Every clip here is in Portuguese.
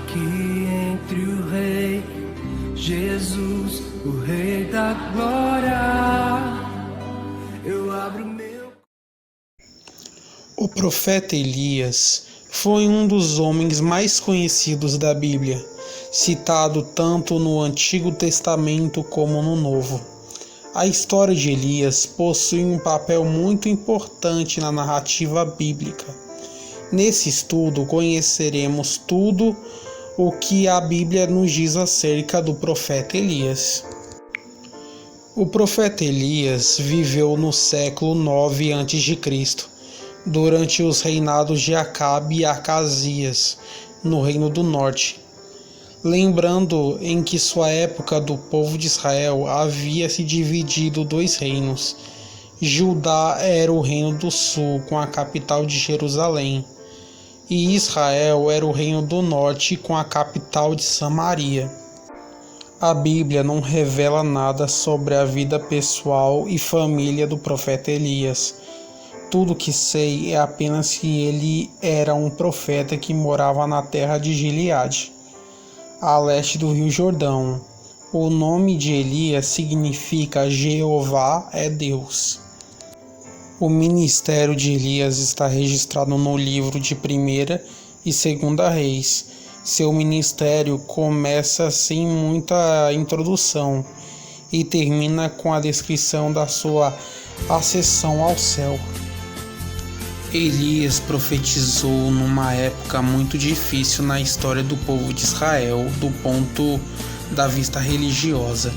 aqui entre o Rei Jesus, o Rei da Glória. Eu abro meu. O profeta Elias foi um dos homens mais conhecidos da Bíblia, citado tanto no Antigo Testamento como no Novo. A história de Elias possui um papel muito importante na narrativa bíblica. Nesse estudo conheceremos tudo o que a Bíblia nos diz acerca do profeta Elias. O profeta Elias viveu no século 9 a.C., durante os reinados de Acabe e Acasias, no Reino do Norte. Lembrando em que sua época do povo de Israel havia se dividido dois reinos. Judá era o reino do sul, com a capital de Jerusalém, e Israel era o reino do norte, com a capital de Samaria. A Bíblia não revela nada sobre a vida pessoal e família do profeta Elias. Tudo que sei é apenas que ele era um profeta que morava na terra de Gileade, a leste do Rio Jordão. O nome de Elias significa Jeová é Deus. O ministério de Elias está registrado no livro de 1ª e 2ª Reis. Seu ministério começa sem muita introdução e termina com a descrição da sua ascensão ao céu. Elias profetizou numa época muito difícil na história do povo de Israel, do ponto da vista religiosa.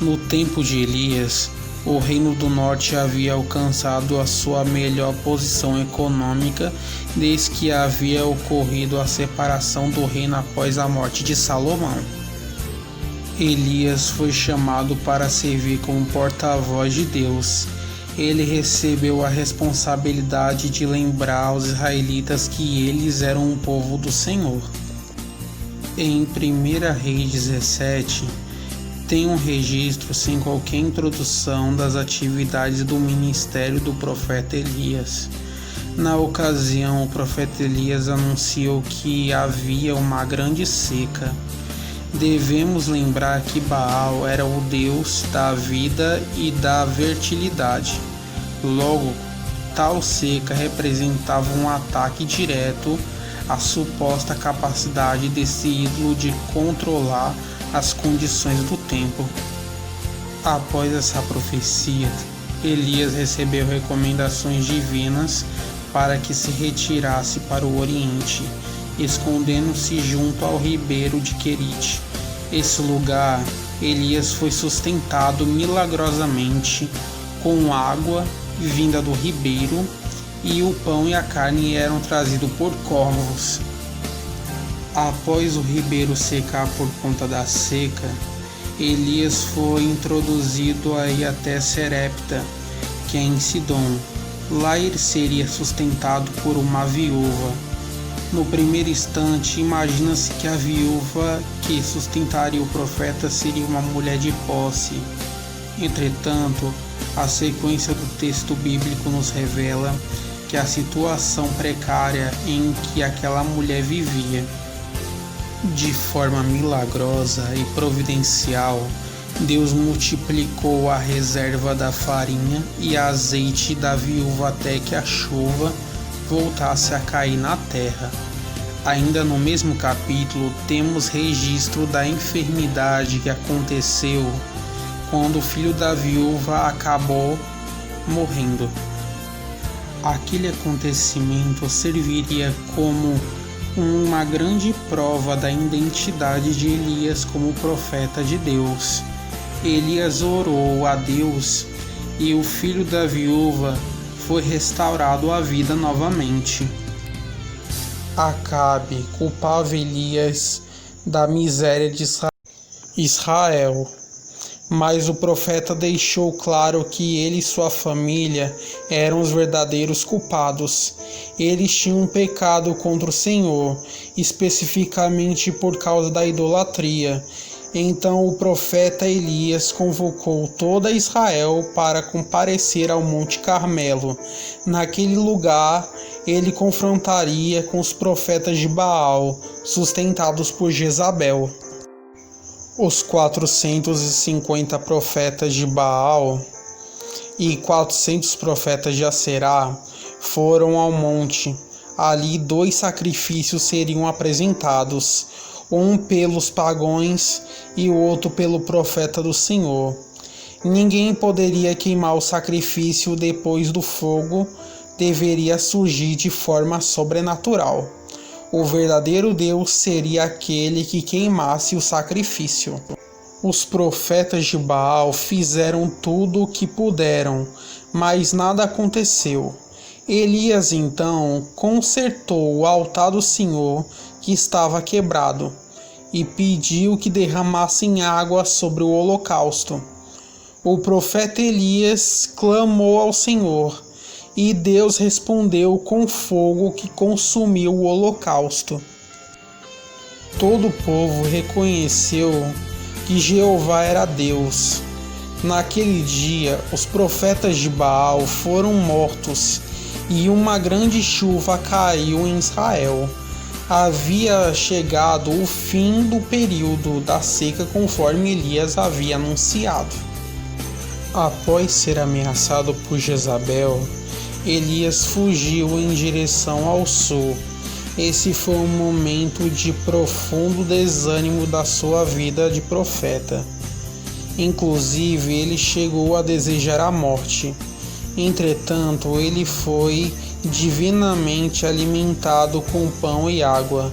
No tempo de Elias, o Reino do Norte havia alcançado a sua melhor posição econômica desde que havia ocorrido a separação do reino após a morte de Salomão. Elias foi chamado para servir como porta-voz de Deus. Ele recebeu a responsabilidade de lembrar aos israelitas que eles eram um povo do Senhor. Em 1 Reis 17, tem um registro sem qualquer introdução das atividades do ministério do profeta Elias. Na ocasião, o profeta Elias anunciou que havia uma grande seca. Devemos lembrar que Baal era o deus da vida e da fertilidade. Logo, tal seca representava um ataque direto à suposta capacidade desse ídolo de controlar as condições do tempo. Após essa profecia, Elias recebeu recomendações divinas para que se retirasse para o Oriente, escondendo-se junto ao ribeiro de Querite. Esse lugar, Elias foi sustentado milagrosamente com água vinda do ribeiro, e o pão e a carne eram trazidos por corvos. Após o ribeiro secar por conta da seca, Elias foi introduzido aí até Serepta, que é em Sidom. Lá ele seria sustentado por uma viúva. No primeiro instante, imagina-se que a viúva que sustentaria o profeta seria uma mulher de posse. Entretanto, a sequência do texto bíblico nos revela que a situação precária em que aquela mulher vivia. De forma milagrosa e providencial, Deus multiplicou a reserva da farinha e azeite da viúva até que a chuva voltasse a cair na terra. Ainda no mesmo capítulo, temos registro da enfermidade que aconteceu quando o filho da viúva acabou morrendo. Aquele acontecimento serviria como uma grande prova da identidade de Elias como profeta de Deus. Elias orou a Deus e o filho da viúva foi restaurado à vida novamente. Acabe culpava Elias da miséria de Israel, mas o profeta deixou claro que ele e sua família eram os verdadeiros culpados. Eles tinham pecado contra o Senhor, especificamente por causa da idolatria. Então o profeta Elias convocou toda Israel para comparecer ao Monte Carmelo. Naquele lugar, ele confrontaria com os profetas de Baal, sustentados por Jezabel. Os 450 profetas de Baal e 400 profetas de Aserá foram ao monte. Ali 2 sacrifícios seriam apresentados, um pelos pagãos e o outro pelo profeta do Senhor. Ninguém poderia queimar o sacrifício depois do fogo deveria surgir de forma sobrenatural. O verdadeiro Deus seria aquele que queimasse o sacrifício. Os profetas de Baal fizeram tudo o que puderam, mas nada aconteceu. Elias então consertou o altar do Senhor que estava quebrado e pediu que derramassem água sobre o holocausto. O profeta Elias clamou ao Senhor e Deus respondeu com fogo que consumiu o holocausto. Todo o povo reconheceu que Jeová era Deus. Naquele dia, os profetas de Baal foram mortos e uma grande chuva caiu em Israel. Havia chegado o fim do período da seca conforme Elias havia anunciado. Após ser ameaçado por Jezabel, Elias fugiu em direção ao sul. Esse foi um momento de profundo desânimo da sua vida de profeta. Inclusive, ele chegou a desejar a morte. Entretanto, ele foi divinamente alimentado com pão e água,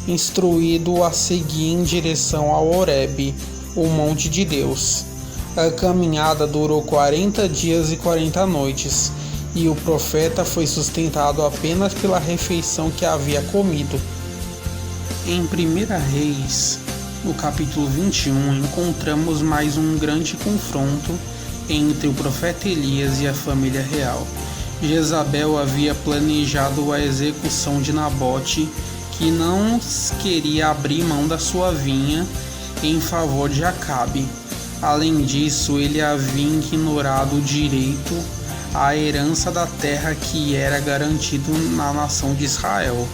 instruído a seguir em direção ao Horebe, o monte de Deus. A caminhada durou 40 dias e 40 noites, e o profeta foi sustentado apenas pela refeição que havia comido. Em 1 Reis, no capítulo 21, encontramos mais um grande confronto entre o profeta Elias e a família real. Jezabel havia planejado a execução de Nabote, que não queria abrir mão da sua vinha em favor de Acabe. Além disso, ele havia ignorado o direito à herança da terra que era garantido na nação de Israel.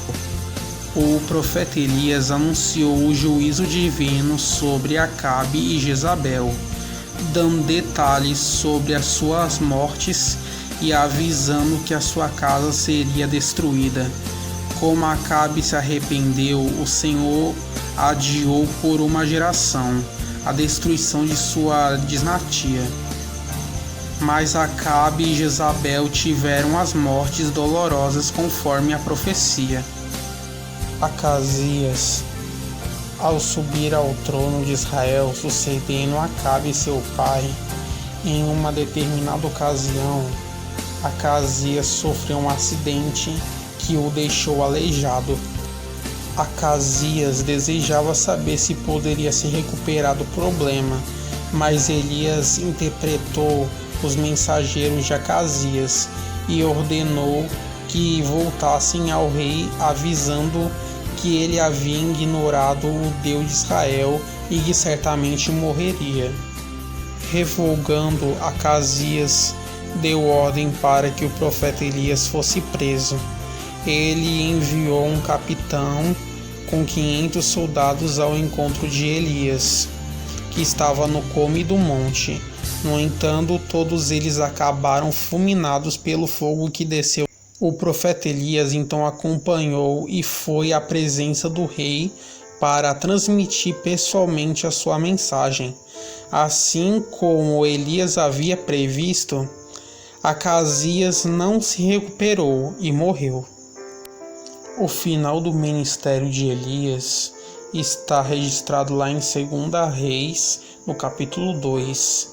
O profeta Elias anunciou o juízo divino sobre Acabe e Jezabel, dando detalhes sobre as suas mortes e avisando que a sua casa seria destruída. Como Acabe se arrependeu, o Senhor adiou por uma geração a destruição de sua dinastia. Mas Acabe e Jezabel tiveram as mortes dolorosas conforme a profecia. Acasias, ao subir ao trono de Israel, sucedendo Acabe seu pai, em uma determinada ocasião, Acasias sofreu um acidente que o deixou aleijado. Acasias desejava saber se poderia se recuperar do problema, mas Elias interpretou os mensageiros de Acasias e ordenou que voltassem ao rei, avisando que ele havia ignorado o Deus de Israel e que certamente morreria. Revogando, Acasias deu ordem para que o profeta Elias fosse preso. Ele enviou um capitão com 500 soldados ao encontro de Elias, que estava no cume do monte. No entanto, todos eles acabaram fulminados pelo fogo que desceu. O profeta Elias então acompanhou e foi à presença do rei para transmitir pessoalmente a sua mensagem. Assim como Elias havia previsto, Acasias não se recuperou e morreu. O final do ministério de Elias está registrado lá em 2 Reis, no capítulo 2.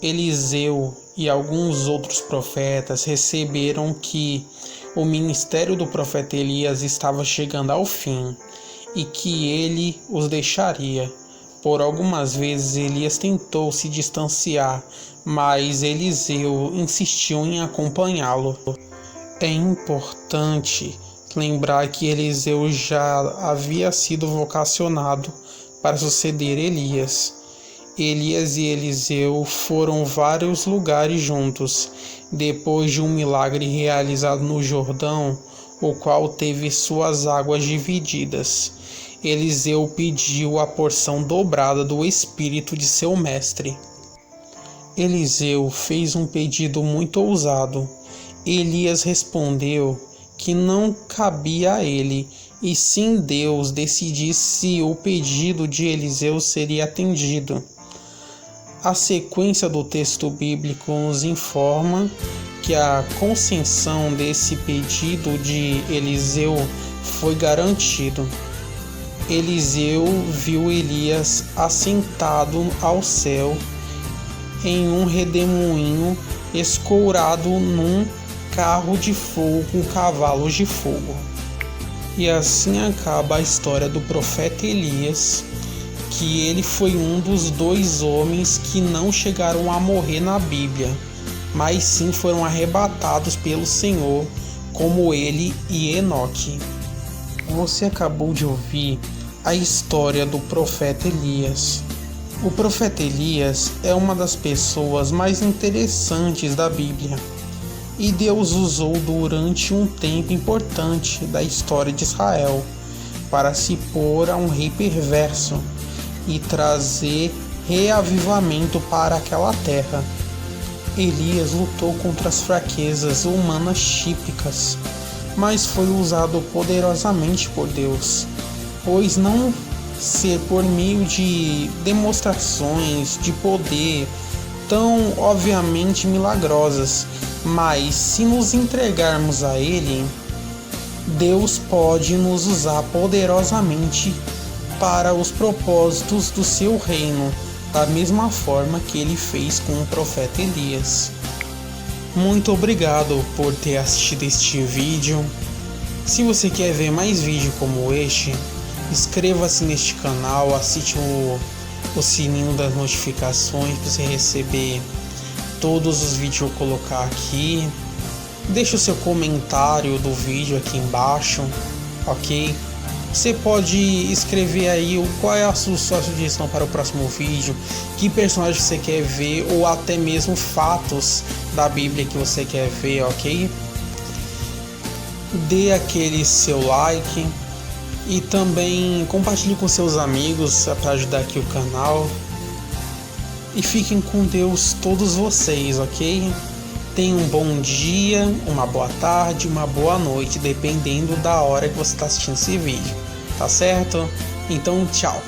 Eliseu e alguns outros profetas receberam que o ministério do profeta Elias estava chegando ao fim e que ele os deixaria. Por algumas vezes Elias tentou se distanciar, mas Eliseu insistiu em acompanhá-lo. É importante lembrar que Eliseu já havia sido vocacionado para suceder Elias. Elias e Eliseu foram vários lugares juntos. Depois de um milagre realizado no Jordão, o qual teve suas águas divididas. Eliseu pediu a porção dobrada do espírito de seu mestre. Eliseu fez um pedido muito ousado. Elias respondeu que não cabia a ele, e sim Deus decidir se o pedido de Eliseu seria atendido. A sequência do texto bíblico nos informa que a concessão desse pedido de Eliseu foi garantido. Eliseu viu Elias assentado ao céu em um redemoinho escourado num carro de fogo com cavalos de fogo. E assim acaba a história do profeta Elias, que ele foi um dos 2 homens que não chegaram a morrer na Bíblia, mas sim foram arrebatados pelo Senhor, como ele e Enoque. Você acabou de ouvir a história do profeta Elias. O profeta Elias é uma das pessoas mais interessantes da Bíblia, e Deus usou durante um tempo importante da história de Israel para se pôr a um rei perverso e trazer reavivamento para aquela terra. Elias lutou contra as fraquezas humanas típicas, mas foi usado poderosamente por Deus, pois não ser por meio de demonstrações de poder tão obviamente milagrosas, mas se nos entregarmos a Ele, Deus pode nos usar poderosamente para os propósitos do seu reino, da mesma forma que ele fez com o profeta Elias. Muito obrigado por ter assistido este vídeo. Se você quer ver mais vídeos como este, inscreva-se neste canal, ative o sininho das notificações para você receber todos os vídeos que eu colocar aqui. Deixe o seu comentário do vídeo aqui embaixo, ok? Você pode escrever aí qual é a sua sugestão para o próximo vídeo, que personagem você quer ver, ou até mesmo fatos da Bíblia que você quer ver, ok? Dê aquele seu like e também compartilhe com seus amigos para ajudar aqui o canal. E fiquem com Deus todos vocês, ok? Tenham um bom dia, uma boa tarde, uma boa noite, dependendo da hora que você está assistindo esse vídeo, tá certo? Então, tchau!